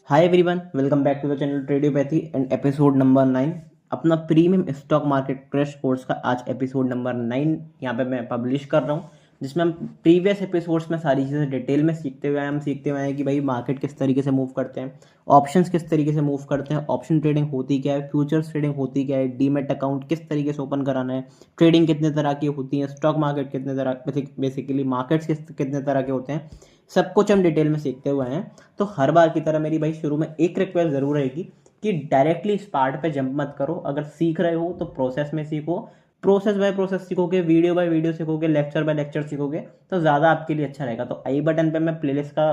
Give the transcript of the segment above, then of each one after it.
Hi everyone, welcome back to the channel Tradeopathy and episode number 9। अपना premium stock market crash course का आज episode number 9 यहाँ पे मैं पब्लिश कर रहा हूँ, जिसमें हम प्रीवियस एपिसोड्स में सारी चीज़ें डिटेल में सीखते हुए आए। हम सीखते हुए आए कि भाई मार्केट किस तरीके से मूव करते हैं, ऑप्शंस किस तरीके से मूव करते हैं, ऑप्शन ट्रेडिंग होती क्या है, फ्यूचर्स ट्रेडिंग होती क्या है, डीमेट अकाउंट किस तरीके से ओपन कराना है, ट्रेडिंग कितने तरह की होती है, स्टॉक मार्केट कितने तरह, बेसिकली मार्केट्स कितने तरह के होते हैं, सब कुछ हम डिटेल में सीखते हुए हैं। तो हर बार की तरह मेरी भाई शुरू में एक रिक्वेस्ट ज़रूर रहेगी कि डायरेक्टली इस पार्ट पे जंप मत करो। अगर सीख रहे हो तो प्रोसेस में सीखो, प्रोसेस बाय प्रोसेस सीखोगे, वीडियो बाय वीडियो सीखोगे, लेक्चर बाय लेक्चर सीखोगे तो ज़्यादा आपके लिए अच्छा रहेगा। तो आई बटन पे मैं प्लेलिस्ट का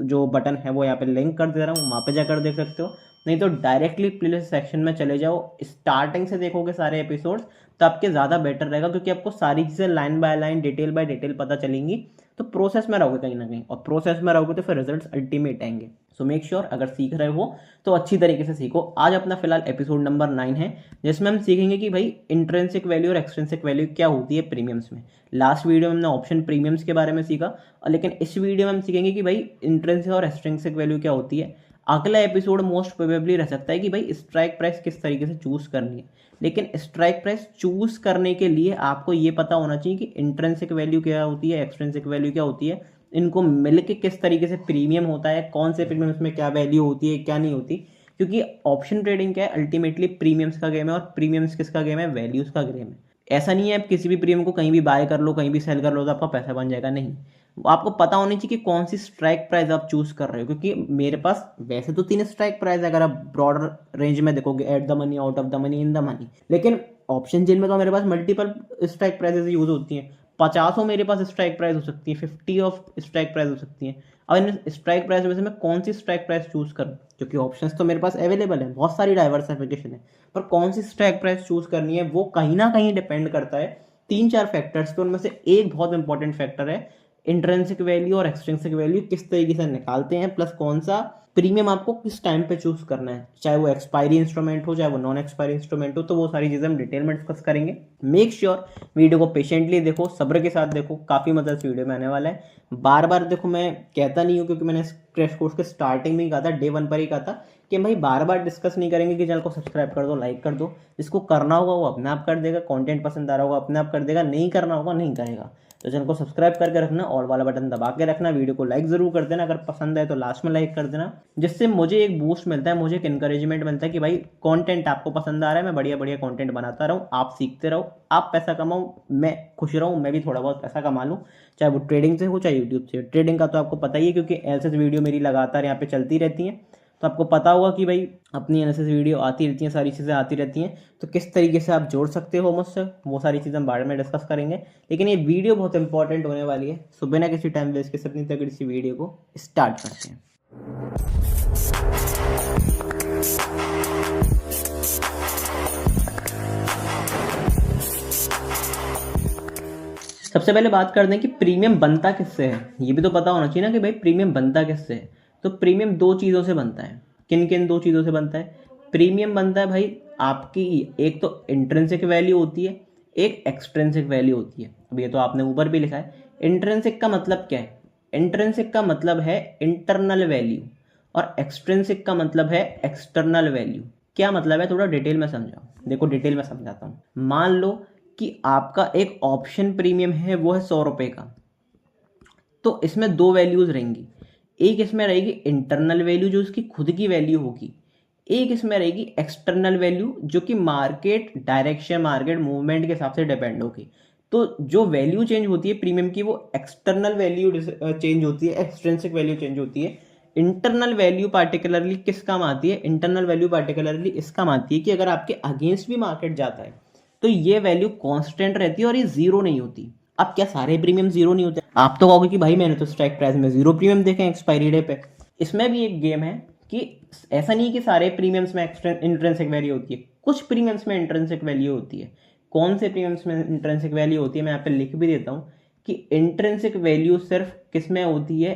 जो बटन है वो यहाँ पे लिंक कर दे रहा हूँ, वहाँ पे जाकर देख सकते हो। नहीं तो डायरेक्टली प्लेलिस्ट सेक्शन में चले जाओ, स्टार्टिंग से देखोगे सारे एपिसोड्स तो आपके ज़्यादा बेटर रहेगा, क्योंकि आपको सारी चीज़ें line by line, detail by detail पता चलेंगी। तो प्रोसेस में रहोगे कहीं ना कहीं, और प्रोसेस में रहोगे तो फिर रिजल्ट्स अल्टीमेट आएंगे। सो मेक श्योर अगर सीख रहे हो तो अच्छी तरीके से सीखो। आज अपना फिलहाल एपिसोड नंबर 9 है, जिसमें हम सीखेंगे कि भाई इंट्रिंसिक वैल्यू और एक्सट्रिंसिक वैल्यू क्या होती है प्रीमियम्स में। लास्ट वीडियो में हमने ऑप्शन प्रीमियम्स के बारे में सीखा, लेकिन इस वीडियो में हम सीखेंगे कि भाई इंट्रिंसिक और एक्सट्रिंसिक वैल्यू क्या होती है। अगला एपिसोड मोस्ट प्रोबेबली रह सकता है कि भाई स्ट्राइक प्राइस किस तरीके से चूज करनी है। लेकिन स्ट्राइक प्राइस चूज करने के लिए आपको ये पता होना चाहिए कि इंट्रिंसिक वैल्यू क्या होती है, एक्सट्रिंसिक वैल्यू क्या होती है, इनको मिलके किस तरीके से प्रीमियम होता है, कौन से प्रीमियम्स में क्या वैल्यू होती है, क्या नहीं होती। क्योंकि ऑप्शन ट्रेडिंग क्या है, अल्टीमेटली प्रीमियम्स का गेम है, और प्रीमियम्स किसका गेम है, वैल्यूज का गेम है। ऐसा नहीं है आप किसी भी प्रीमियम को कहीं भी बाय कर लो, कहीं भी सेल कर लो तो आपका पैसा बन जाएगा, नहीं। आपको पता होनी चाहिए कि कौन सी स्ट्राइक प्राइस आप चूज कर रहे हो। क्योंकि मेरे पास वैसे तो 3 स्ट्राइक प्राइस है, अगर आप ब्रॉडर रेंज में देखोगे, at the money, out of the money, in the money. लेकिन ऑप्शन चेन में तो मेरे पास मल्टीपल स्ट्राइक प्राइसेस यूज होती हैं। 50 मेरे पास स्ट्राइक प्राइस हो सकती है, 50 ऑफ स्ट्राइक प्राइस हो सकती है। अब इन स्ट्राइक प्राइस में से मैं कौन सी स्ट्राइक प्राइस चूज करूँ, क्योंकि ऑप्शंस तो मेरे पास अवेलेबल है, बहुत सारी डाइवर्सिफिकेशन है, पर कौन सी स्ट्राइक प्राइस चूज करनी है वो कहीं ना कहीं डिपेंड करता है 3-4 फैक्टर्स पे। उनमें से एक बहुत इंपॉर्टेंट फैक्टर है इंट्रिंसिक वैल्यू और एक्सट्रिंसिक वैल्यू किस तरीके से निकालते हैं, प्लस कौन सा प्रीमियम आपको किस टाइम पे चूज करना है, चाहे वो एक्सपायरी इंस्ट्रूमेंट हो, चाहे वो नॉन एक्सपायरी इंस्ट्रूमेंट हो। तो वो सारी चीजें हम डिटेल में डिस्कस करेंगे। मेक श्योर वीडियो को पेशेंटली देखो, सब्र के साथ देखो, काफी मजा इस वीडियो में आने वाला है। बार बार देखो, मैं कहता नहीं हूँ, क्योंकि मैंने इस क्रैश कोर्स के स्टार्टिंग में ही कहा था, डे 1 पर ही कहा था कि भाई बार बार डिस्कस नहीं करेंगे कि चैनल को सब्सक्राइब कर दो, लाइक कर दो। जिसको करना होगा वो अपने आप कर देगा, कंटेंट पसंद आ रहा होगा अपने आप कर देगा, नहीं करना होगा नहीं करेगा। तो चैनल को सब्सक्राइब करके रखना, और वाला बटन दबा के रखना, वीडियो को लाइक जरूर कर देना, अगर पसंद है तो लास्ट में लाइक कर देना, जिससे मुझे एक बूस्ट मिलता है, मुझे एक इंकरेजमेंट मिलता है कि भाई कंटेंट आपको पसंद आ रहा है, मैं बढ़िया बढ़िया कंटेंट बनाता रहूँ, आप सीखते रहो, आप पैसा कमाओ, मैं खुश रहूँ, मैं भी थोड़ा बहुत पैसा कमा लूँ, चाहे वो ट्रेडिंग से हो चाहे यूट्यूब से। ट्रेडिंग का तो आपको पता ही है, क्योंकि एनालिसिस वीडियो मेरी लगातार यहाँ पे चलती रहती हैं, तो आपको पता होगा कि भाई अपनी एनालिसिस वीडियो आती रहती हैं, सारी चीज़ें आती रहती हैं। तो किस तरीके से आप जोड़ सकते हो मुझसे, वो सारी चीज़ें हम बाद में डिस्कस करेंगे। लेकिन ये वीडियो बहुत इंपॉर्टेंट होने वाली है, सो बिना किसी टाइम वेस्ट के अपनी तगड़ी सी वीडियो को स्टार्ट करते हैं। सबसे पहले बात कर दें कि प्रीमियम बनता किससे है। ये भी तो पता होना चाहिए ना कि भाई प्रीमियम बनता किससे है। तो प्रीमियम 2 चीज़ों से बनता है। किन किन 2 चीज़ों से बनता है प्रीमियम? बनता है भाई आपकी, एक तो इंट्रिंसिक वैल्यू होती है, एक एक्सट्रिंसिक वैल्यू होती है। अब ये तो आपने ऊपर भी लिखा है। इंट्रिंसिक का मतलब क्या है? इंट्रिंसिक का मतलब है इंटरनल वैल्यू, और एक्सट्रिंसिक का मतलब है एक्सटर्नल वैल्यू। क्या मतलब है, थोड़ा डिटेल में समझाओ। देखो डिटेल में समझाता हूँ। मान लो कि आपका एक ऑप्शन प्रीमियम है, वो है 100 रुपये का। तो इसमें 2 वैल्यूज रहेंगी। एक इसमें रहेगी इंटरनल वैल्यू जो उसकी खुद की वैल्यू होगी, एक इसमें रहेगी एक्सटर्नल वैल्यू जो कि मार्केट डायरेक्शन, मार्केट मूवमेंट के हिसाब से डिपेंड होगी। तो जो वैल्यू चेंज होती है प्रीमियम की, वो एक्सटर्नल वैल्यू चेंज होती है, एक्सट्रिंसिक वैल्यू चेंज होती है। इंटरनल वैल्यू पार्टिकुलरली किस काम आती है? इंटरनल वैल्यू पार्टिकुलरली इस काम आती है कि अगर आपके अगेंस्ट भी मार्केट जाता है तो ये वैल्यू कांस्टेंट रहती है और ये जीरो नहीं होती। अब क्या सारे प्रीमियम जीरो नहीं होते? आप तो कहोगे कि भाई मैंने तो स्ट्राइक प्राइस में जीरो प्रीमियम देखे एक्सपायरी डे पे। इसमें भी एक गेम है कि ऐसा नहीं कि सारे प्रीमियम्स में इंट्रिंसिक वैल्यू होती है, कुछ प्रीमियम्स में इंट्रिंसिक वैल्यू होती है। कौन से प्रीमियम्स में इंट्रिंसिक वैल्यू होती है मैं यहाँ पे लिख भी देता हूँ कि इंट्रिंसिक वैल्यू सिर्फ किस में होती है,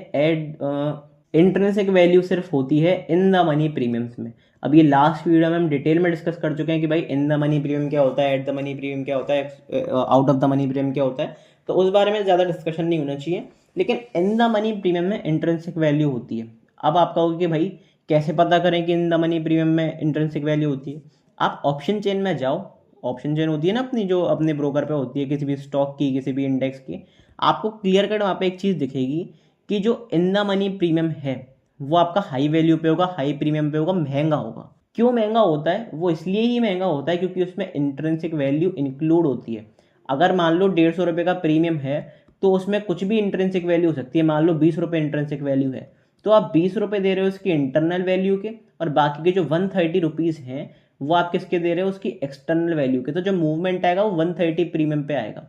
इंट्रिंसिक वैल्यू सिर्फ होती है इन द मनी प्रीमियम्स में। अब ये लास्ट वीडियो में हम डिटेल में डिस्कस कर चुके हैं कि भाई इन द मनी प्रीमियम क्या होता है, एट द मनी प्रीमियम क्या होता है, out of the money premium क्या होता है। तो उस बारे में ज़्यादा डिस्कशन नहीं होना चाहिए। लेकिन इन द मनी प्रीमियम में इंट्रिंसिक वैल्यू होती है। अब आप कहोगे कि भाई कैसे पता करें कि इन द मनी प्रीमियम में इंट्रिंसिक वैल्यू होती है? आप ऑप्शन चेन में जाओ, ऑप्शन चेन होती है ना अपनी, जो अपने ब्रोकर पे होती है किसी भी स्टॉक की, किसी भी इंडेक्स की, आपको क्लियर कट वहाँ पे एक चीज़ दिखेगी कि जो इन द मनी प्रीमियम है वो आपका हाई वैल्यू पे होगा, हाई प्रीमियम पे होगा, महंगा होगा। क्यों महंगा होता है? वो इसलिए ही महंगा होता है क्योंकि उसमें इंट्रिंसिक वैल्यू इंक्लूड होती है। अगर मान लो 150 रुपये का प्रीमियम है तो उसमें कुछ भी इंट्रिंसिक वैल्यू हो सकती है। मान लो 20 रुपये इंट्रिंसिक वैल्यू है, तो आप 20 रुपये दे रहे हो उसकी इंटरनल वैल्यू के, और बाकी के जो 130 रुपीज़ हैं वो आप किसके दे रहे हो? उसकी एक्सटर्नल वैल्यू के। तो जो मूवमेंट आएगा वो 130 प्रीमियम पे आएगा।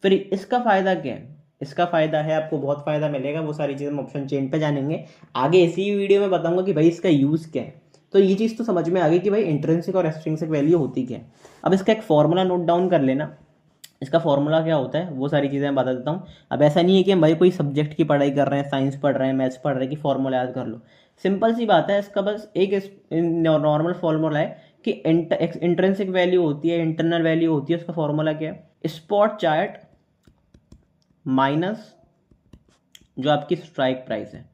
फिर इसका फ़ायदा क्या है? इसका फ़ायदा है, आपको बहुत फ़ायदा मिलेगा। वो सारी चीज़ें हम ऑप्शन चेन पे जानेंगे आगे, इसी वीडियो में बताऊंगा कि भाई इसका यूज़ क्या है। तो ये चीज़ तो समझ में आ गई कि भाई इंट्रिंसिक और एक्सट्रिंसिक वैल्यू होती क्या है। अब इसका एक फॉर्मूला नोट डाउन कर लेना। इसका फॉर्मूला क्या होता है वो सारी चीज़ें मैं बता देता हूँ। अब ऐसा नहीं है कि हम भाई कोई सब्जेक्ट की पढ़ाई कर रहे हैं, साइंस पढ़ रहे हैं, मैथ्स पढ़ रहे हैं कि फॉर्मूला याद कर लो। सिंपल सी बात है, इसका बस एक नॉर्मल फॉर्मूला है कि इंट्रिंसिक वैल्यू होती है, इंटरनल वैल्यू होती है। उसका फॉर्मूला क्या है? स्पॉट चार्ट माइनस जो आपकी स्ट्राइक प्राइस है,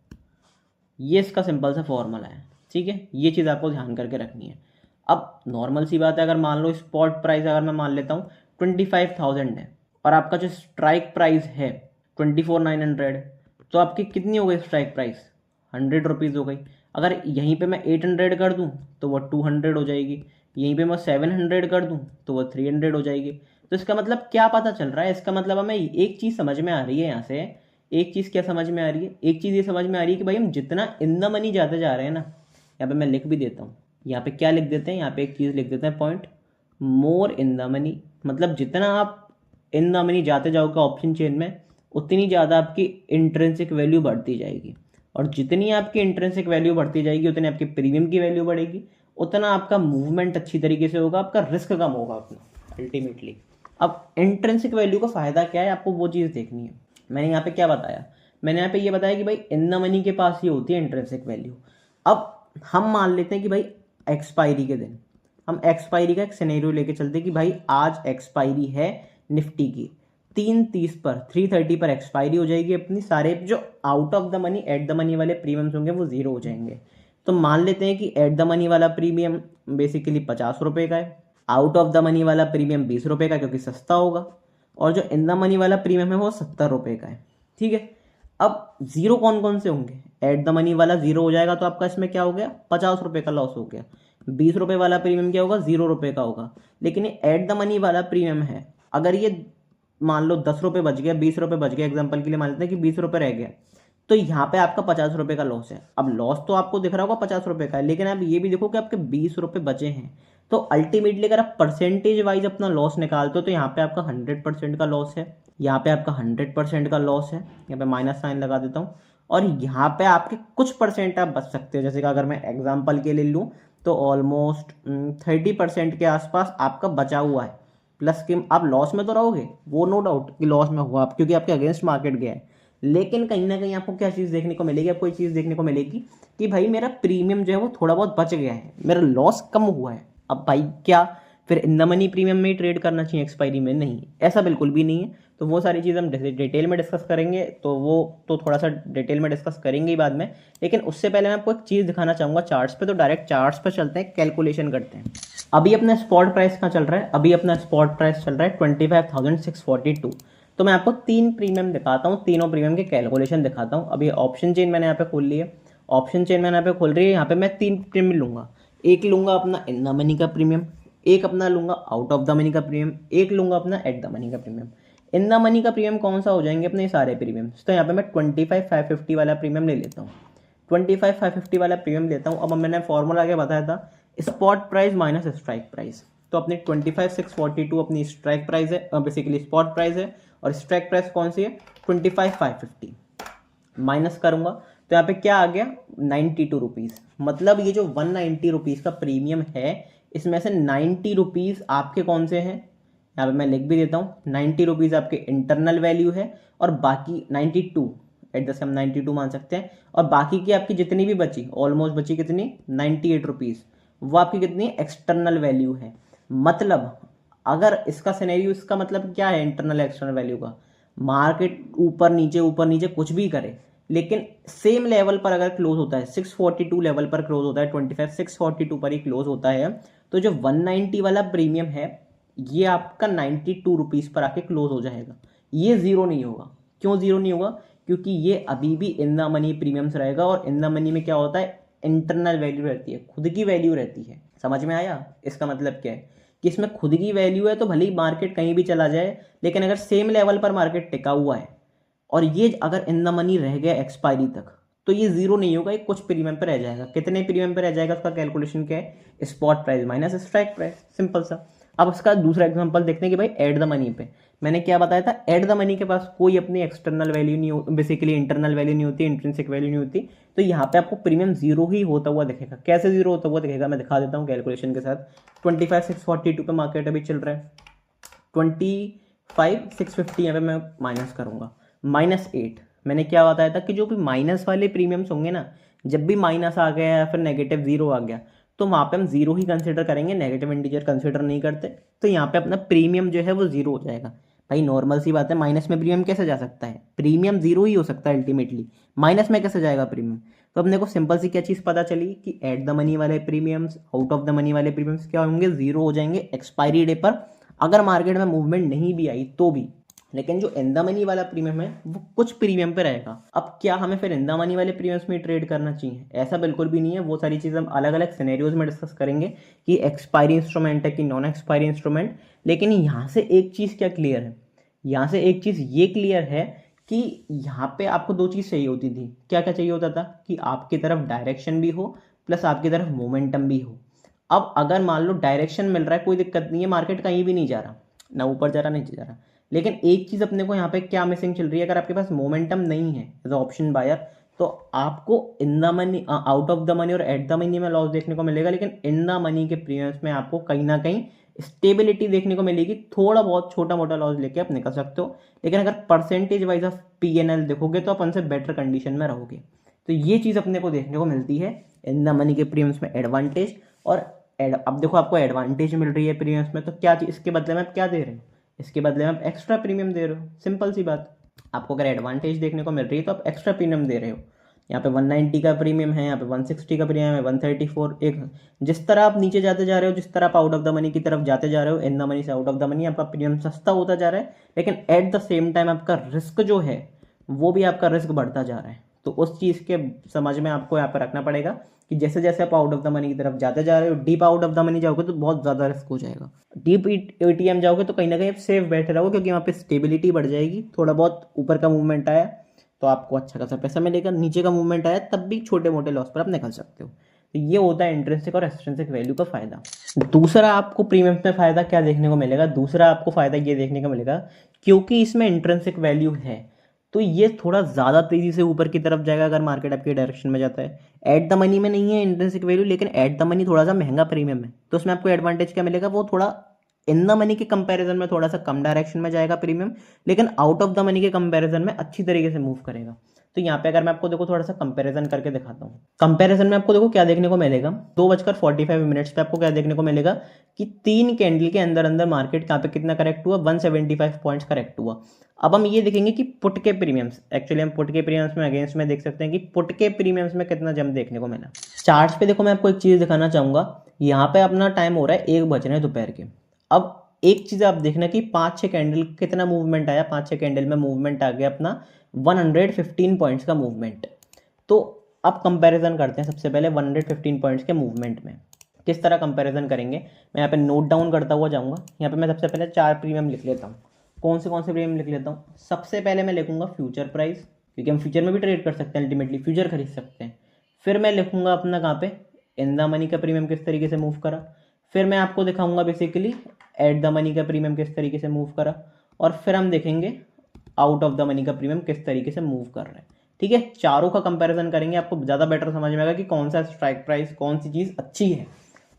ये इसका सिंपल सा फॉर्मूला है। ठीक है, ये चीज़ आपको ध्यान करके रखनी है। अब नॉर्मल सी बात है, अगर मान लो स्पॉट प्राइस अगर मैं मान लेता हूँ 25,000 है, और आपका जो स्ट्राइक प्राइस है 24,900, तो आपकी कितनी हो गई स्ट्राइक प्राइस? 100 रुपीज़ हो गई। अगर यहीं पे मैं 800 कर दूँ तो वो 200 हो जाएगी, यहीं पे मैं 700 कर दूँ तो वो 300 हो जाएगी। तो इसका मतलब क्या पता चल रहा है? इसका मतलब हमें एक चीज़ समझ में आ रही है यहाँ से। एक चीज़ क्या समझ में आ रही है? एक चीज़ ये समझ में आ रही है कि भाई हम जितना इन द मनी जाते जा रहे हैं ना, यहाँ पे मैं लिख भी देता हूँ, यहाँ पे क्या लिख देते हैं, यहाँ पे एक चीज़ लिख देते हैं point, more in the money. मतलब जितना आप इन द मनी जाते जाओगे ऑप्शन चेन में, उतनी ज़्यादा आपकी इंट्रिंसिक वैल्यू बढ़ती जाएगी, और जितनी आपकी इंट्रिंसिक वैल्यू बढ़ती जाएगी उतनी आपकी प्रीमियम की वैल्यू बढ़ेगी, उतना आपका मूवमेंट अच्छी तरीके से होगा, आपका रिस्क कम होगा अपना अल्टीमेटली। अब इंट्रिंसिक वैल्यू का फ़ायदा क्या है, आपको वो चीज़ देखनी है। मैंने यहाँ पे क्या बताया? मैंने यहाँ पे ये बताया कि भाई इन द मनी के पास ही होती है इंट्रिंसिक वैल्यू। अब हम मान लेते हैं कि भाई एक्सपायरी के दिन, हम एक्सपायरी का एक सिनेरियो लेके चलते हैं कि भाई आज एक्सपायरी है निफ्टी की 3:30 पर, 3:30 पर एक्सपायरी हो जाएगी अपनी। सारे जो out of the money, at the money वाले प्रीमियम्स होंगे वो ज़ीरो हो जाएंगे। तो मान लेते हैं कि एट द मनी वाला प्रीमियम बेसिकली 50 रुपये का है, आउट ऑफ द मनी वाला प्रीमियम 20 रुपये का क्योंकि सस्ता होगा, और जो इन द मनी वाला प्रीमियम है वो 70 रुपये का है। ठीक है, अब जीरो कौन कौन से होंगे? एट द मनी वाला जीरो हो जाएगा, तो आपका इसमें क्या हो गया? 50 रुपये का लॉस हो गया। 20 रुपये वाला प्रीमियम क्या होगा? 0 रुपये का होगा। लेकिन ये एट द मनी वाला प्रीमियम है, अगर ये मान लो 10 रुपये बच गया, 20 रुपये बच गया, एग्जाम्पल के लिए मान लेते हैं कि 20 रुपये रह गया, तो यहाँ पे आपका 50 रुपये का लॉस है। अब लॉस तो आपको दिख रहा होगा 50 रुपये का है, लेकिन आप ये भी देखो कि आपके 20 रुपये बचे हैं। तो अल्टीमेटली अगर आप परसेंटेज वाइज अपना लॉस निकालते हो तो यहाँ पे आपका 100% का लॉस है, यहाँ पे आपका 100% का लॉस है, यहाँ पे माइनस साइन लगा देता हूँ, और यहाँ पे आपके कुछ परसेंट आप बच सकते हो। जैसे कि अगर मैं एग्जाम्पल के लिए लूँ तो ऑलमोस्ट 30% के आसपास आपका बचा हुआ है। प्लस कि आप लॉस में तो रहोगे, वो नो डाउट कि लॉस में हुआ आप, क्योंकि आपके अगेंस्ट मार्केट गया है। लेकिन कहीं ना कहीं आपको क्या चीज़ देखने को मिलेगी? आपको ये चीज़ देखने को मिलेगी कि भाई मेरा प्रीमियम जो है वो थोड़ा बहुत बच गया है, मेरा लॉस कम हुआ है। अब भाई क्या फिर इन द मनी प्रीमियम में ही ट्रेड करना चाहिए एक्सपायरी में? नहीं, ऐसा बिल्कुल भी नहीं है। तो वो सारी चीज़ हम डिटेल में डिस्कस करेंगे, तो वो तो थोड़ा सा डिटेल में डिस्कस करेंगे ही बाद में। लेकिन उससे पहले मैं आपको एक चीज़ दिखाना चाहूँगा चार्ट्स पे। तो डायरेक्ट चार्ट्स पे चलते हैं, कैलकुलेशन करते हैं। अभी अपना स्पॉट प्राइस कहाँ चल रहा है? अभी अपना स्पॉट प्राइस चल रहा है 25,642। तो मैं आपको 3 प्रीमियम दिखाता हूँ, तीनों प्रीमियम के कैलकुलेशन दिखाता हूँ। अभी ऑप्शन चेन मैंने यहाँ पे खोल ली है, ऑप्शन चेन मैंने यहाँ पे खोल रही है। यहाँ पे मैं 3 प्रीमियम लूँगा। एक लूँगा अपना इन द मनी का प्रीमियम, एक अपना लूँगा आउट ऑफ द मनी का प्रीमियम, एक लूँगा अपना एट द मनी का प्रीमियम। इन द मनी का प्रीमियम कौन सा हो जाएंगे? अपने सारे प्रीमियम्स। तो यहाँ पे मैं 25,550 वाला प्रीमियम ले लेता हूँ, 25,550 वाला प्रीमियम लेता हूँ। अब मैंने फॉर्मूला क्या बताया था? Spot price minus strike price. तो अपनी 25,642 अपनी स्ट्राइक प्राइस है, बेसिकली स्पॉट प्राइस है, और स्ट्राइक प्राइस कौन सी है? 25,550। माइनस करूंगा तो यहाँ पे क्या आ गया? 92 रुपीज़। मतलब ये जो 190 रुपीज़ का प्रीमियम है, इसमें से 90 रुपीज़ आपके कौन से हैं? यहाँ पे मैं लिख भी देता हूँ, 90 रुपीज़ आपके इंटरनल वैल्यू है, और बाकी 92 एट द सेम 92 मान सकते हैं, और बाकी की आपकी जितनी भी बची, ऑलमोस्ट बची कितनी? 98 रुपीज़, वो आपकी कितनी एक्सटर्नल वैल्यू है। मतलब अगर इसका सिनेरियो, इसका मतलब क्या है इंटरनल एक्सटर्नल वैल्यू का? मार्केट ऊपर नीचे कुछ भी करे, लेकिन सेम लेवल पर अगर क्लोज होता है 642 लेवल पर क्लोज होता है, 25 642 पर ही क्लोज होता है, तो जो 190 वाला प्रीमियम है ये आपका 92 रुपीज़ पर आके क्लोज हो जाएगा। ये ज़ीरो नहीं होगा। क्यों ज़ीरो नहीं होगा? क्योंकि ये अभी भी इन द मनी प्रीमियम्स रहेगा, और इन द मनी में क्या होता है, इंटरनल वैल्यू रहती है, खुद की वैल्यू रहती है। समझ में आया? इसका मतलब क्या है कि इसमें खुद की वैल्यू है, तो भले ही मार्केट कहीं भी चला जाए, लेकिन अगर सेम लेवल पर मार्केट टिका हुआ है और ये अगर इन द मनी रह गया एक्सपायरी तक, तो ये जीरो नहीं होगा, ये कुछ प्रीमियम पे रह जाएगा। कितने प्रीमियम पे रह जाएगा? उसका कैलकुलेशन क्या है? Spot price minus strike price, simple सा। अब उसका दूसरा एग्जांपल देखते हैं कि भाई एट द मनी पे मैंने क्या बताया था, एट द मनी के पास कोई अपनी एक्सटर्नल वैल्यू नहीं हो, बेसिकली इंटरनल वैल्यू नहीं होती, इंट्रिंसिक वैल्यू नहीं होती, तो यहाँ पे आपको प्रीमियम जीरो ही होता हुआ दिखेगा। कैसे जीरो होता हुआ दिखेगा, मैं दिखा देता हूँ कैलकुलेशन के साथ। 25,642 पे मार्केट अभी चल रहा है, 25,650 यहाँ पे मैं माइनस करूंगा, -8। मैंने क्या बताया था कि जो भी माइनस वाले प्रीमियम्स होंगे ना, जब भी माइनस आ गया या फिर नेगेटिव जीरो आ गया, तो वहाँ पे हम जीरो ही कंसिडर करेंगे, नेगेटिव इंटीजर कंसिडर नहीं करते। तो यहाँ पे अपना प्रीमियम जो है वो जीरो हो जाएगा। भाई नॉर्मल सी बात है, माइनस में प्रीमियम कैसे जा सकता है? प्रीमियम जीरो ही हो सकता है अल्टीमेटली, माइनस में कैसे जाएगा प्रीमियम? तो अपने को सिंपल सी क्या चीज़ पता चली कि एट द मनी वाले premiums, out of the money वाले प्रीमियम्स क्या होंगे? जीरो हो जाएंगे एक्सपायरी डे पर, अगर मार्केट में मूवमेंट नहीं भी आई तो भी। लेकिन जो इन द मनी वाला प्रीमियम है वो कुछ प्रीमियम पे रहेगा। अब क्या हमें फिर इन द मनी वाले प्रीमियम्स में ट्रेड करना चाहिए? ऐसा बिल्कुल भी नहीं है। वो सारी चीज़ हम अलग अलग सिनेरियोज में डिस्कस करेंगे कि एक्सपायरी इंस्ट्रूमेंट है कि नॉन एक्सपायरी इंस्ट्रूमेंट। लेकिन यहाँ से एक चीज़ क्या क्लियर है, यहाँ से एक चीज़ ये क्लियर है कि यहाँ पे आपको दो चीज़ चाहिए होती थी। क्या क्या चाहिए होता था? कि आपकी तरफ डायरेक्शन भी हो प्लस आपकी तरफ मोमेंटम भी हो। अब अगर मान लो डायरेक्शन मिल रहा है, कोई दिक्कत नहीं है, मार्केट कहीं भी नहीं जा रहा, ना ऊपर जा रहा नहीं जा रहा, लेकिन एक चीज़ अपने को यहाँ पे क्या मिसिंग चल रही है, अगर आपके पास मोमेंटम नहीं है एज ऑप्शन बायर, तो आपको in the money, out of the money और एट द मनी में लॉस देखने को मिलेगा, लेकिन इन द मनी के प्रीमियम्स में आपको कहीं ना कहीं स्टेबिलिटी देखने को मिलेगी। थोड़ा बहुत छोटा मोटा लॉस लेके आप निकल सकते हो, लेकिन अगर परसेंटेज वाइज ऑफ PNL देखोगे तो आप उनसे बेटर कंडीशन में रहोगे। तो ये चीज़ अपने को देखने को मिलती है इन द मनी के प्रीमियम्स में एडवांटेज। और अब देखो आपको एडवांटेज मिल रही है प्रीमियम्स में, तो क्या चीज़ इसके बदले में आप क्या दे रहे हो? इसके बदले में आप एक्स्ट्रा प्रीमियम दे रहे हो। सिंपल सी बात, आपको अगर एडवांटेज देखने को मिल रही है तो आप एक्स्ट्रा प्रीमियम दे रहे हो। यहाँ पे 190 का प्रीमियम है, यहाँ पे 160 का प्रीमियम है, 134। एक जिस तरह आप नीचे जाते जा रहे हो, जिस तरह आप आउट ऑफ द मनी की तरफ जाते जा रहे हो, इन द मनी से आउट ऑफ द मनी, आपका प्रीमियम सस्ता होता जा रहा है, लेकिन एट द सेम टाइम आपका रिस्क जो है वो भी आपका रिस्क बढ़ता जा रहा है। तो उस चीज़ के समझ में आपको यहाँ पर रखना पड़ेगा कि जैसे जैसे आप आउट ऑफ द मनी की तरफ जाते जा रहे हो, deep out of the money जाओगे तो बहुत ज़्यादा रिस्क हो जाएगा। डीप ATM जाओगे तो कहीं ना कहीं आप सेफ बैठे रहोगे, क्योंकि वहाँ पे स्टेबिलिटी बढ़ जाएगी। थोड़ा बहुत ऊपर का मूवमेंट आया तो आपको अच्छा खासा पैसा मिलेगा, नीचे का मूवमेंट आया तब भी छोटे मोटे लॉस पर आप निकल सकते हो। तो ये होता है इंट्रिंसिक और एक्सट्रिंसिक वैल्यू का फायदा। दूसरा आपको प्रीमियम में फायदा क्या देखने को मिलेगा? दूसरा आपको फायदा ये देखने को मिलेगा, क्योंकि इसमें इंट्रिंसिक वैल्यू है तो ये थोड़ा ज़्यादा तेज़ी से ऊपर की तरफ जाएगा अगर मार्केट आपके डायरेक्शन में जाता है। एट द मनी में नहीं है इंट्रिंसिक वैल्यू, लेकिन एट द मनी थोड़ा सा महंगा प्रीमियम है, तो उसमें आपको एडवांटेज क्या मिलेगा? वो थोड़ा इन द मनी के कंपैरिजन में थोड़ा सा कम डायरेक्शन में जाएगा प्रीमियम, लेकिन आउट ऑफ द मनी के कंपैरिजन में अच्छी तरीके से मूव करेगा। तो यहाँ पे अगर मैं आपको देखो थोड़ा सा कंपैरिजन करके दिखाता हूँ। कंपैरिजन में आपको देखो क्या देखने को मिलेगा, 2:45 पे आपको क्या देखने को मिलेगा कि 3 कैंडल के अंदर अंदर मार्केट यहाँ पे कितना करेक्ट हुआ, 175 पॉइंट्स करेक्ट हुआ। अब हम ये देखेंगे कि पुट के प्रीमियम्स, एक्चुअली हम पुट के प्रीमियम्स में अगेंस्ट में देख सकते हैं कि पुट के प्रीमियम्स में कितना जंप देखने को मिला। चार्ट्स पे देखो मैं आपको एक चीज़ दिखाना चाहूँगा, यहाँ पे अपना टाइम हो रहा है 1 बज रहे हैं दोपहर के। अब एक चीज़ आप देखना कि 5-6 कैंडल कितना मूवमेंट आया, 5-6 कैंडल में मूवमेंट आ गया अपना 115 पॉइंट्स का मूवमेंट। तो अब कंपैरिजन करते हैं सबसे पहले 115 पॉइंट्स के मूवमेंट में। किस तरह कंपैरिजन करेंगे, मैं यहाँ पे नोट डाउन करता हुआ जाऊँगा। यहाँ पे मैं सबसे पहले 4 प्रीमियम लिख लेता हूँ। कौन से प्रीमियम लिख लेता हूँ? सबसे पहले मैं लिखूंगा फ्यूचर प्राइस, क्योंकि हम फ्यूचर में भी ट्रेड कर सकते हैं, अल्टीमेटली फ्यूचर खरीद सकते हैं। फिर मैं लिखूंगा अपना कहाँ पे, इन द मनी का प्रीमियम किस तरीके से मूव करा। फिर मैं आपको दिखाऊंगा बेसिकली एट द मनी का प्रीमियम किस तरीके से मूव करा, और फिर हम देखेंगे आउट ऑफ द मनी का प्रीमियम किस तरीके से मूव कर रहा है। ठीक है, चारों का कंपैरिजन करेंगे, आपको ज़्यादा बेटर समझ में आएगा कि कौन सा स्ट्राइक प्राइस, कौन सी चीज़ अच्छी है,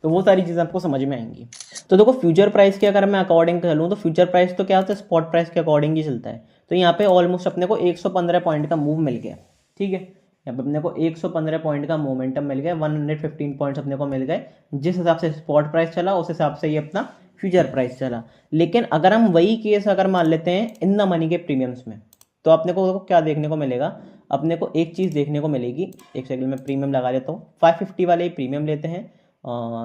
तो वो सारी चीज़ें आपको समझ में आएंगी। तो देखो फ्यूचर प्राइस के अगर मैं अकॉर्डिंग चलूँ तो फ्यूचर प्राइस तो क्या होता है, स्पॉट प्राइस के अकॉर्डिंग ही चलता है। तो यहाँ पे ऑलमोस्ट अपने को 115 पॉइंट का मूव मिल गया। ठीक है, यहाँ पे अपने को 115 पॉइंट का मोमेंटम मिल गया, 115 पॉइंट्स अपने को मिल गए। जिस हिसाब से स्पॉट प्राइस चला उस हिसाब से ये अपना फ्यूचर प्राइस चला। लेकिन अगर हम वही केस अगर मान लेते हैं इन द मनी के प्रीमियम्स में, तो अपने को क्या देखने को मिलेगा, अपने को एक चीज़ देखने को मिलेगी। एक सेकंड में प्रीमियम लगा लेता हूँ, 550 वाले ही प्रीमियम लेते हैं।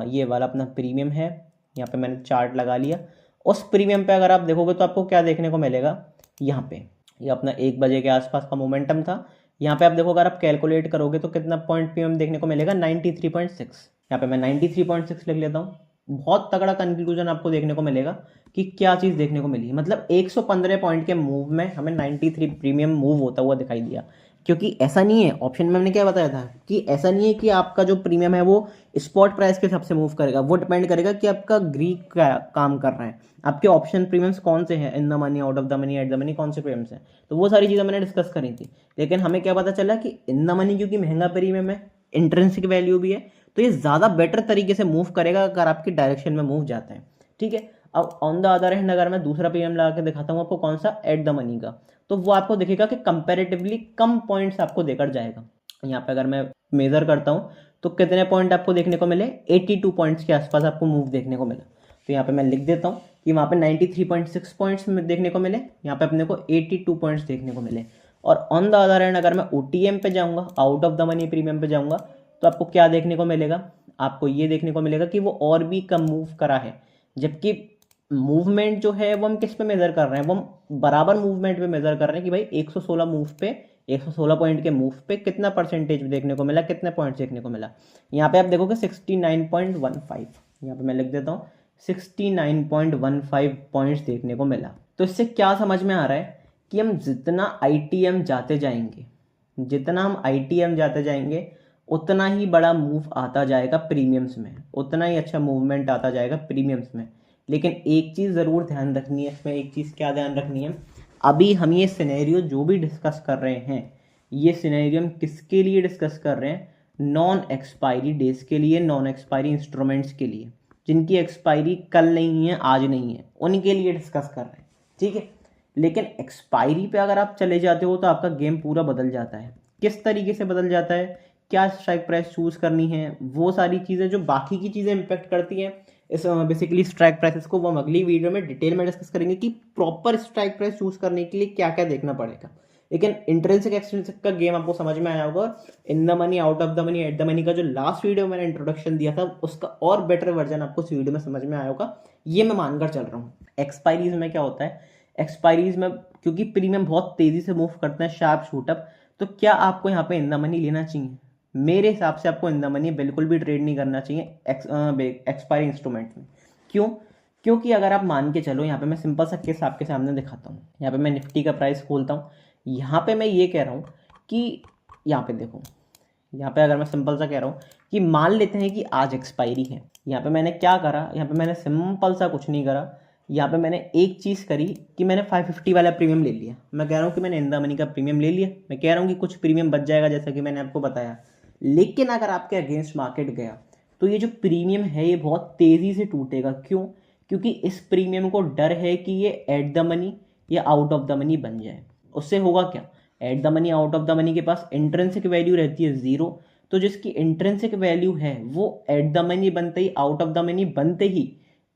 ये वाला अपना प्रीमियम है, यहाँ पे मैंने चार्ट लगा लिया। उस प्रीमियम पे अगर आप देखोगे तो आपको क्या देखने को मिलेगा, यहाँ पे ये अपना 1 बजे के आसपास का मोमेंटम था। यहाँ पे आप देखो, अगर आप कैलकुलेट करोगे तो कितना पॉइंट प्रीमियम देखने को मिलेगा, 93.6। यहाँ पे मैं 93.6 लिख लेता हूँ। बहुत तगड़ा कंक्लूजन आपको देखने को मिलेगा कि क्या चीज़ देखने को मिली। मतलब 115 पॉइंट के मूव में हमें 93 प्रीमियम मूव होता हुआ दिखाई दिया। क्योंकि ऐसा नहीं है, ऑप्शन में हमने क्या बताया था कि ऐसा नहीं है कि आपका जो प्रीमियम है वो स्पॉट प्राइस के हिसाब से मूव करेगा। वो डिपेंड करेगा कि आपका ग्रीक का काम कर रहा है, आपके ऑप्शन प्रीमियम्स कौन से हैं, in the money, out of the money, at the money, कौन से प्रीमियम्स हैं। तो वो सारी चीज़ें मैंने डिस्कस करी थी। लेकिन हमें क्या पता चला कि इन द मनी क्योंकि महंगा प्रीमियम है, इंट्रिंसिक वैल्यू भी है, तो ये ज़्यादा बेटर तरीके से मूव करेगा अगर आपकी डायरेक्शन में मूव जाता है। ठीक है। अब ऑन द अदर हैंड अगर मैं दूसरा प्रीमियम लगा के दिखाता हूँ आपको, कौन सा, एट द मनी का, तो वो आपको दिखेगा कि कंपैरेटिवली कम पॉइंट्स आपको देकर जाएगा। यहाँ पे अगर मैं मेजर करता हूँ तो कितने पॉइंट आपको देखने को मिले, 82 पॉइंट्स के आसपास आपको मूव देखने को मिला। तो यहाँ पे मैं लिख देता हूँ कि वहाँ पे 93.6 पॉइंट्स देखने को मिले, यहाँ पे अपने को 82 पॉइंट्स देखने को मिले। और ऑन द अदर हैंड अगर मैं OTM पे जाऊँगा, out of the money premium पे जाऊँगा, तो आपको क्या देखने को मिलेगा, आपको ये देखने को मिलेगा कि वो और भी कम मूव करा है। जबकि मूवमेंट जो है वो हम किस पे मेजर कर रहे हैं, वो हम बराबर मूवमेंट पे मेजर कर रहे हैं कि भाई 116 मूव पे, 116 पॉइंट के मूव पे कितना परसेंटेज देखने को मिला, कितने पॉइंट्स देखने को मिला। यहाँ पे आप देखोगे 69.15, यहाँ पे मैं लिख देता हूँ 69.15 पॉइंट्स देखने को मिला। तो इससे क्या समझ में आ रहा है कि हम जितना ITM जाते जाएंगे, जितना हम ITM जाते जाएंगे उतना ही बड़ा मूव आता जाएगा प्रीमियम्स में, उतना ही अच्छा मूवमेंट आता जाएगा प्रीमियम्स में। लेकिन एक चीज़ ज़रूर ध्यान रखनी है इसमें, एक चीज़ क्या ध्यान रखनी है, अभी हम ये सिनेरियो जो भी डिस्कस कर रहे हैं, ये सिनेरियो हम किसके लिए डिस्कस कर रहे हैं, नॉन एक्सपायरी डेज के लिए, नॉन एक्सपायरी इंस्ट्रूमेंट्स के लिए, जिनकी एक्सपायरी कल नहीं है, आज नहीं है, उनके लिए डिस्कस कर रहे हैं। ठीक है। लेकिन एक्सपायरी पे अगर आप चले जाते हो तो आपका गेम पूरा बदल जाता है। किस तरीके से बदल जाता है, क्या स्ट्राइक प्राइस चूज करनी है, वो सारी चीज़ें जो बाकी की चीज़ें इंपैक्ट करती हैं इस बेसिकली स्ट्राइक प्राइसेस को, वो हम अगली वीडियो में डिटेल में डिस्कस करेंगे कि प्रॉपर स्ट्राइक प्राइस चूज करने के लिए क्या क्या देखना पड़ेगा। लेकिन इंट्रिंसिक एक्सट्रिंसिक का गेम आपको समझ में आया होगा। In the money, out of the money, at the money का जो लास्ट वीडियो मैंने इंट्रोडक्शन दिया था, उसका और बेटर वर्जन आपको इस वीडियो में समझ में आया होगा, ये मैं मानकर चल रहा हूँ। एक्सपायरीज में क्या होता है, एक्सपायरीज में क्योंकि प्रीमियम बहुत तेजी से मूव करते हैं, शार्प शूटअप, तो क्या आपको यहाँ पे इन द मनी लेना चाहिए? मेरे हिसाब से आपको इन द मनी बिल्कुल भी ट्रेड नहीं करना चाहिए एक्सपायरी इंस्ट्रूमेंट में। क्यों? क्योंकि अगर आप मान के चलो, यहाँ पे मैं सिंपल सा केस आपके सामने दिखाता हूँ। यहाँ पे मैं निफ्टी का प्राइस खोलता हूँ, यहाँ पे मैं ये कह रहा हूँ कि यहाँ पे देखो, यहाँ पे अगर मैं सिंपल सा कह रहा हूँ कि मान लेते हैं कि आज एक्सपायरी है। यहाँ पे मैंने क्या करा, यहाँ पे मैंने सिंपल सा कुछ नहीं करा, यहाँ पे मैंने एक चीज़ करी कि मैंने 550 वाला प्रीमियम ले लिया। मैं कह रहा हूँ कि मैंने इन द मनी का प्रीमियम ले लिया, मैं कह रहा हूँ कि कुछ प्रीमियम बच जाएगा जैसा कि मैंने आपको बताया। लेकिन अगर आपके अगेंस्ट मार्केट गया तो ये जो प्रीमियम है ये बहुत तेज़ी से टूटेगा। क्यों? क्योंकि इस प्रीमियम को डर है कि ये एट द मनी या आउट ऑफ द मनी बन जाए। उससे होगा क्या, at the money, out of the money के पास इंट्रिंसिक वैल्यू रहती है 0, तो जिसकी इंट्रिंसिक वैल्यू है वो एट द मनी बनते ही, आउट ऑफ द मनी बनते ही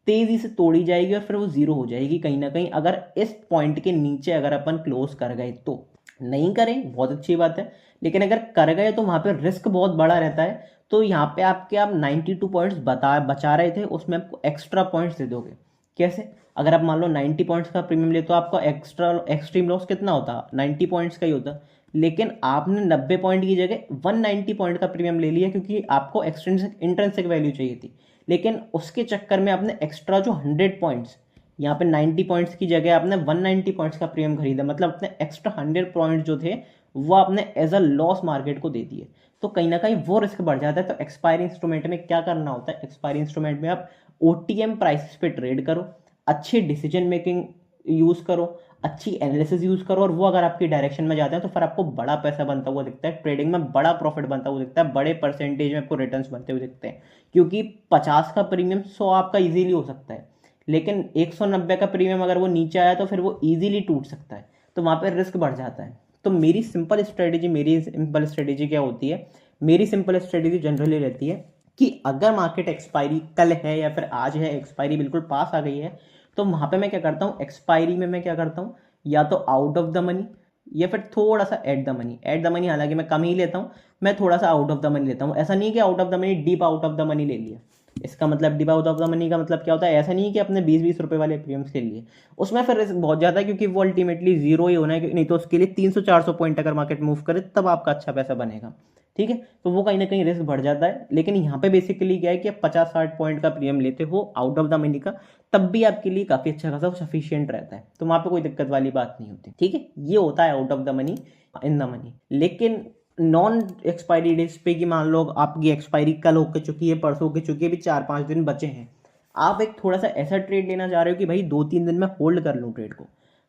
तेज़ी से तोड़ी जाएगी और फिर वो 0 हो जाएगी कहीं ना कहीं। अगर इस पॉइंट के नीचे अगर अपन क्लोज कर गए तो, नहीं करें बहुत अच्छी बात है, लेकिन अगर कर गए तो वहाँ पर रिस्क बहुत बड़ा रहता है। तो यहाँ पे आप 92 पॉइंट्स बचा रहे थे, उसमें आपको एक्स्ट्रा पॉइंट्स दे दोगे। कैसे? अगर आप मान लो 90 पॉइंट्स का प्रीमियम ले तो आपका एक्सट्रीम लॉस कितना होता, 90 पॉइंट्स का ही होता। लेकिन आपने 90 पॉइंट की जगह 190 पॉइंट का प्रीमियम ले लिया क्योंकि आपको इंट्रिंसिक वैल्यू चाहिए थी। लेकिन उसके चक्कर में आपने एक्स्ट्रा जो 100 पॉइंट्स, यहाँ पे 90 पॉइंट्स की जगह आपने 190 पॉइंट्स का प्रीमियम खरीदा, मतलब अपने एक्स्ट्रा 100 पॉइंट जो थे वो आपने एज अ लॉस मार्केट को दे दिए। तो कहीं ना कहीं वो रिस्क बढ़ जाता है। तो एक्सपायरी इंस्ट्रूमेंट में क्या करना होता है, एक्सपायरी इंस्ट्रूमेंट में आप OTM प्राइसेस पे ट्रेड करो, अच्छी डिसीजन मेकिंग यूज़ करो, अच्छी एनालिसिस यूज़ करो, और वो अगर आपकी डायरेक्शन में जाते हैं तो फिर आपको बड़ा पैसा बनता हुआ दिखता है, ट्रेडिंग में बड़ा प्रॉफिट बनता हुआ दिखता है, बड़े परसेंटेज में आपको रिटर्न्स बनते हुए दिखते हैं। क्योंकि 50 का प्रीमियम 100 आपका इजीली हो सकता है, लेकिन 190 का प्रीमियम अगर वो नीचे आया तो फिर वो इजीली टूट सकता है, तो वहाँ पर रिस्क बढ़ जाता है। तो मेरी सिंपल स्ट्रेटेजी क्या होती है, मेरी सिंपल स्ट्रेटेजी जनरली रहती है कि अगर मार्केट एक्सपायरी कल है या फिर आज है, एक्सपायरी बिल्कुल पास आ गई है, तो वहाँ पे मैं क्या करता हूँ, एक्सपायरी में मैं क्या करता हूँ, या तो आउट ऑफ द मनी या फिर थोड़ा सा at the money. At the money हालांकि मैं कम ही लेता हूँ, मैं थोड़ा सा आउट ऑफ द मनी लेता हूँ। ऐसा नहीं कि out of the money deep out of the money ले लिया। इसका मतलब deep out of the money का मतलब क्या होता है, ऐसा नहीं कि अपने 20-20 रुपए वाले प्रीमियम्स के लिए, उसमें फिर रिस्क बहुत ज़्यादा है क्योंकि वो अल्टीमेटली जीरो ही होना है, नहीं तो उसके लिए 300-400 पॉइंट अगर मार्केट मूव करे तब आपका अच्छा पैसा बनेगा। ठीक है, तो वो कहीं ना कहीं रिस्क बढ़ जाता है। लेकिन यहाँ पे बेसिकली क्या है कि आप 50-60 पॉइंट का प्रीमियम लेते हो आउट ऑफ द मनी का, तब भी आपके लिए काफ़ी अच्छा खासा सफिशियंट रहता है, तो वहाँ पे कोई दिक्कत वाली बात नहीं होती। ठीक है, ये होता है out of the money in the money. लेकिन नॉन एक्सपायरी डेज पे कि मान लो आपकी एक्सपायरी कल होकर चुकी है, परसों होकर चुकी है, अभी 4-5 दिन बचे हैं, आप एक थोड़ा सा ऐसा ट्रेड लेना चाह रहे हो कि भाई 2-3 दिन में होल्ड कर लूँ ट्रेड को,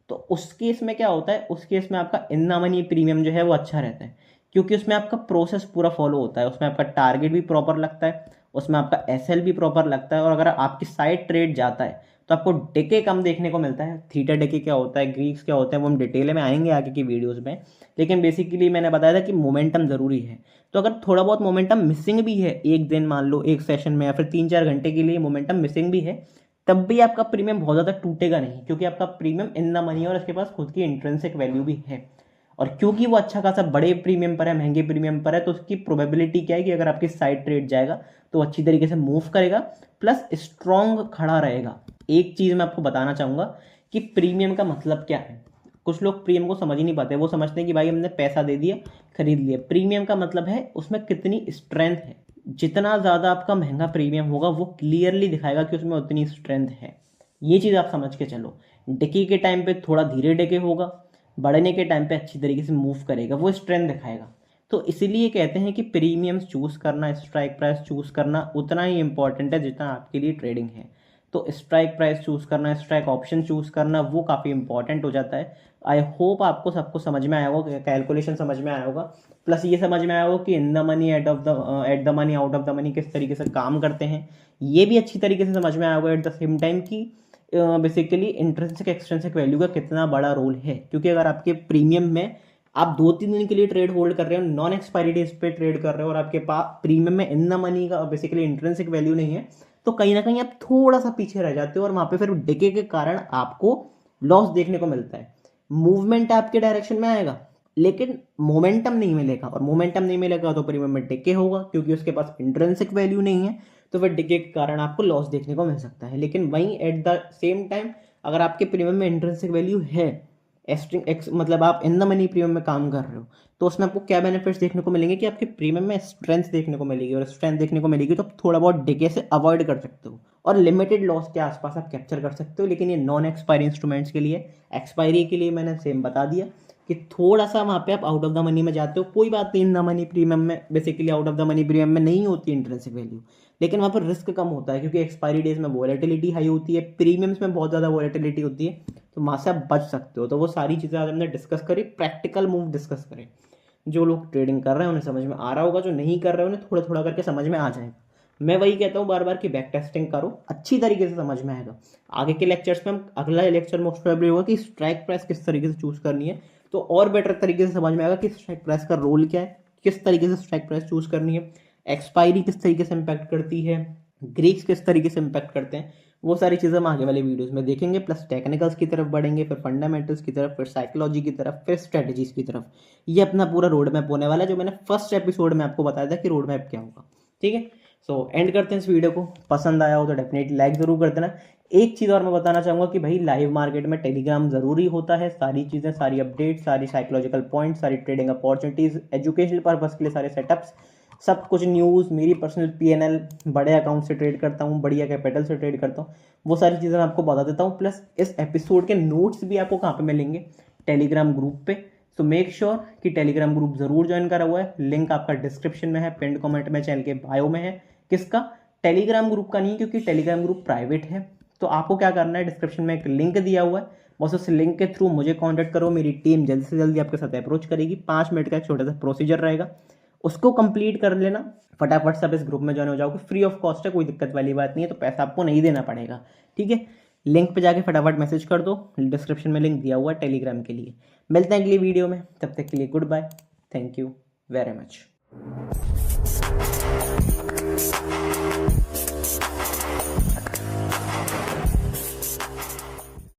तो उस केस में क्या होता है, उस केस में आपका इन द मनी प्रीमियम जो है वो अच्छा रहता है, क्योंकि उसमें आपका प्रोसेस पूरा फॉलो होता है, उसमें आपका टारगेट भी प्रॉपर लगता है, उसमें आपका एसएल भी प्रॉपर लगता है, और अगर आपकी साइड ट्रेड जाता है तो आपको डेके कम देखने को मिलता है। थीटा डेके क्या होता है, ग्रीक्स क्या होता है, वो हम डिटेल में आएंगे आगे की वीडियोस में। लेकिन बेसिकली मैंने बताया था कि मोमेंटम ज़रूरी है, तो अगर थोड़ा बहुत मोमेंटम मिसिंग भी है, एक दिन मान लो एक सेशन में या फिर 3-4 घंटे के लिए मोमेंटम मिसिंग भी है, तब भी आपका प्रीमियम बहुत ज़्यादा टूटेगा नहीं, क्योंकि आपका प्रीमियम इन द मनी और उसके पास खुद की इंट्रिंसिक वैल्यू भी है। और क्योंकि वो अच्छा खासा बड़े प्रीमियम पर है, महंगे प्रीमियम पर है, तो उसकी प्रोबेबिलिटी क्या है कि अगर आपकी साइड ट्रेड जाएगा तो अच्छी तरीके से मूव करेगा, प्लस स्ट्रॉन्ग खड़ा रहेगा। एक चीज़ मैं आपको बताना चाहूँगा कि प्रीमियम का मतलब क्या है। कुछ लोग प्रीमियम को समझ ही नहीं पाते, वो समझते हैं कि भाई हमने पैसा दे दिया खरीद लिया। प्रीमियम का मतलब है उसमें कितनी स्ट्रेंथ है। जितना ज़्यादा आपका महंगा प्रीमियम होगा वो क्लियरली दिखाएगा कि उसमें उतनी स्ट्रेंथ है। ये चीज़ आप समझ के चलो। डिकी के टाइम पे थोड़ा धीरे डिके होगा, बढ़ने के टाइम पे अच्छी तरीके से मूव करेगा, वो स्ट्रेंथ दिखाएगा। तो इसीलिए कहते हैं कि प्रीमियम्स चूज़ करना, स्ट्राइक प्राइस चूज़ करना उतना ही इंपॉर्टेंट है जितना आपके लिए ट्रेडिंग है। तो स्ट्राइक प्राइस चूज़ करना, स्ट्राइक ऑप्शन चूज़ करना, वो काफ़ी इंपॉर्टेंट हो जाता है। आई होप आपको सबको समझ में आया होगा, कैलकुलेशन समझ में आया होगा, प्लस ये समझ में आया होगा कि in the money at the money out of the money किस तरीके से काम करते हैं। ये भी अच्छी तरीके से समझ में आया होगा एट द सेम टाइम कि बेसिकली इंट्रिंसिक एक्सट्रिंसिक वैल्यू का कितना बड़ा रोल है। क्योंकि अगर आपके प्रीमियम में आप 2-3 दिन के लिए ट्रेड होल्ड कर रहे हो, नॉन एक्सपायरी डेज पे ट्रेड कर रहे हो, और आपके पास प्रीमियम में इन द मनी का बेसिकली इंट्रिंसिक वैल्यू नहीं है, तो कहीं ना कहीं आप थोड़ा सा पीछे रह जाते हो, और वहाँ पे फिर डिके के कारण आपको लॉस देखने को मिलता है। मूवमेंट आपके डायरेक्शन में आएगा लेकिन मोमेंटम नहीं मिलेगा, और मोमेंटम नहीं मिलेगा तो प्रीमियम में डिके होगा, क्योंकि उसके पास इंट्रिंसिक वैल्यू नहीं है, तो फिर डिके के कारण आपको लॉस देखने को मिल सकता है। लेकिन वहीं एट द सेम टाइम अगर आपके प्रीमियम में इंट्रिंसिक वैल्यू है, एस्ट्रिंग एक्स मतलब आप इन द मनी प्रीमियम में काम कर रहे हो, तो उसमें आपको क्या बेनिफिट्स देखने को मिलेंगे कि आपके प्रीमियम में स्ट्रेंथ देखने को मिलेगी, और स्ट्रेंथ देखने को मिलेगी तो आप थोड़ा बहुत डिके से अवॉइड कर सकते हो, और लिमिटेड लॉस के आसपास आप कैप्चर कर सकते हो। लेकिन ये नॉन एक्सपायरी इंस्ट्रूमेंट्स के लिए, एक्सपायरी के लिए मैंने सेम बता दिया कि थोड़ा सा वहाँ पे आप आउट ऑफ द मनी में जाते हो, कोई बात नहीं। इन द मनी प्रीमियम में basically out of the money premium में नहीं होती इंट्रिंसिक वैल्यू, लेकिन वहाँ पर रिस्क कम होता है, क्योंकि एक्सपायरी डेज में वॉलेटिलिटी हाई होती है, प्रीमियम्स में बहुत ज़्यादा वॉलेटिलिटी होती है, तो वहाँ से आप बच सकते हो। तो वो सारी चीज़ें आज हमने डिस्कस करी, प्रैक्टिकल मूव डिस्कस करें। जो लोग ट्रेडिंग कर रहे हैं उन्हें समझ में आ रहा होगा, जो नहीं कर रहे हैं उन्हें थोड़ा थोड़ा करके समझ में आ जाएगा। मैं वही कहता हूँ बार बार कि बैक टेस्टिंग करो, अच्छी तरीके से समझ में आएगा। आगे के लेक्चर्स में हम, अगला लेक्चर मोस्ट प्रोबेबली होगा कि स्ट्राइक प्राइस किस तरीके से चूज़ करनी है, तो और बेटर तरीके से समझ में आएगा कि स्ट्राइक प्राइस का रोल क्या है, किस तरीके से स्ट्राइक प्राइस चूज़ करनी है, एक्सपायरी किस तरीके से इम्पैक्ट करती है, ग्रीक्स किस तरीके से इम्पैक्ट करते हैं, वो सारी चीज़ें हम आगे वाले वीडियोस में देखेंगे। प्लस टेक्निकल्स की तरफ बढ़ेंगे, फिर फंडामेंटल्स की तरफ, फिर साइकोलॉजी की तरफ, फिर स्ट्रेटजीज की तरफ। ये अपना पूरा रोड मैप होने वाला है, जो मैंने फर्स्ट एपिसोड में आपको बताया था कि रोड मैप क्या होगा। ठीक है, सो एंड करते हैं इस वीडियो को। पसंद आया हो तो डेफिनेटली लाइक ज़रूर कर देना। एक चीज़ और मैं बताना चाहूँगा कि भाई लाइव मार्केट में टेलीग्राम ज़रूरी होता है। सारी चीज़ें, सारी अपडेट, सारी साइकोलॉजिकल पॉइंट, सारी ट्रेडिंग अपॉर्चुनिटीज़, एजुकेशनल पर्पज़ के लिए सारे सेटअप्स, सब कुछ न्यूज़, मेरी पर्सनल पीएनएल, बड़े अकाउंट से ट्रेड करता हूँ, बढ़िया कैपिटल से ट्रेड करता हूँ, वो सारी चीज़ें मैं आपको बता देता हूँ। प्लस इस एपिसोड के नोट्स भी आपको कहाँ पे मिलेंगे, टेलीग्राम ग्रुप पे। सो मेक श्योर कि टेलीग्राम ग्रुप जरूर ज्वाइन करा हुआ है, लिंक आपका डिस्क्रिप्शन में है, पिंड कमेंट में, चैनल के बायो में है। किसका? टेलीग्राम ग्रुप का नहीं, क्योंकि टेलीग्राम ग्रुप प्राइवेट है। तो आपको क्या करना है, डिस्क्रिप्शन में एक लिंक दिया हुआ है, बस उस लिंक के थ्रू मुझे कांटेक्ट करो, मेरी टीम जल्दी से जल्दी आपके साथ अप्रोच करेगी। 5 मिनट का एक छोटा सा प्रोसीजर रहेगा, उसको कंप्लीट कर लेना, फटाफट सब इस ग्रुप में ज्वाइन हो जाओगे। फ्री ऑफ कॉस्ट है, कोई दिक्कत वाली बात नहीं है, तो पैसा आपको नहीं देना पड़ेगा। ठीक है, लिंक पे जाके फटाफट मैसेज कर दो, डिस्क्रिप्शन में लिंक दिया हुआ है टेलीग्राम के लिए। मिलते हैं अगली वीडियो में, तब तक के लिए goodbye, thank you very much.